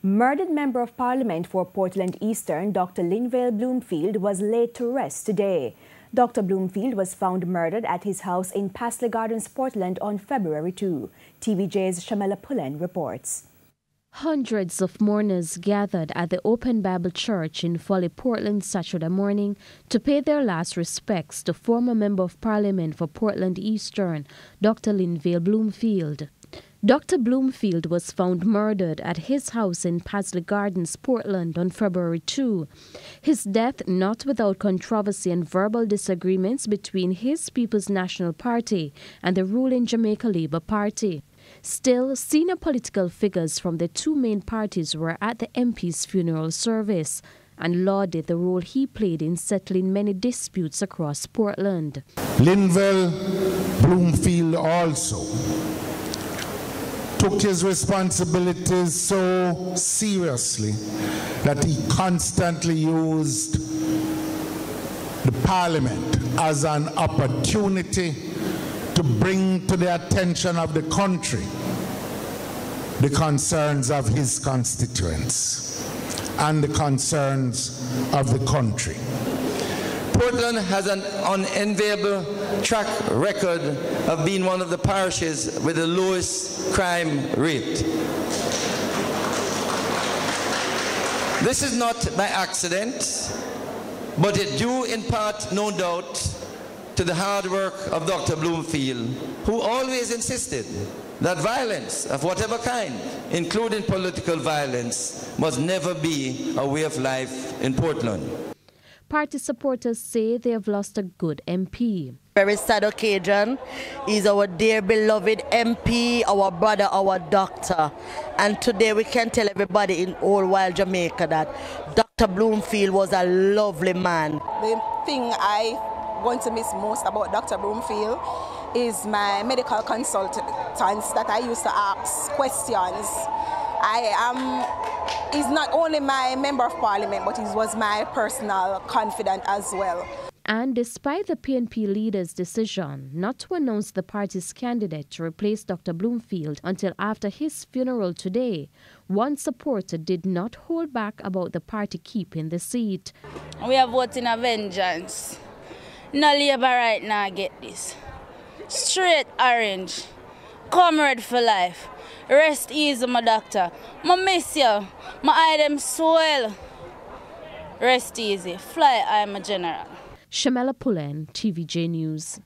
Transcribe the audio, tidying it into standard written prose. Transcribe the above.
Murdered Member of Parliament for Portland Eastern, Dr. Linvale Bloomfield, was laid to rest today. Dr. Bloomfield was found murdered at his house in Paisley Gardens, Portland on February 2. TVJ's Shamela Pullen reports. Hundreds of mourners gathered at the Open Bible Church in Foley, Portland Saturday morning to pay their last respects to former Member of Parliament for Portland Eastern, Dr. Linvale Bloomfield. Dr. Bloomfield was found murdered at his house in Paisley Gardens, Portland on February 2. His death not without controversy and verbal disagreements between his People's National Party and the ruling Jamaica Labour Party. Still, senior political figures from the two main parties were at the MP's funeral service and lauded the role he played in settling many disputes across Portland. Linvale Bloomfield also took his responsibilities so seriously that he constantly used the Parliament as an opportunity to bring to the attention of the country the concerns of his constituents and the concerns of the country. Portland has an unenviable track record of being one of the parishes with the lowest crime rate. This is not by accident, but it due in part, no doubt, to the hard work of Dr. Bloomfield, who always insisted that violence of whatever kind, including political violence, must never be a way of life in Portland. Party supporters say they have lost a good MP. Very sad occasion. He's our dear beloved MP, our brother, our doctor. And today we can tell everybody in all wild Jamaica that Dr. Bloomfield was a lovely man. The thing I'm going to miss most about Dr. Bloomfield is my medical consultants that I used to ask questions. He's not only my Member of Parliament, but he was my personal confidant as well. And despite the PNP leader's decision not to announce the party's candidate to replace Dr. Bloomfield until after his funeral today, one supporter did not hold back about the party keeping the seat. We are voting a vengeance. No Labour right now get this. Straight orange. Comrade for life. Rest easy, my doctor. I miss you. My eye them swell. Rest easy. Fly, I'm a general. Shamela Pullen, TVJ News.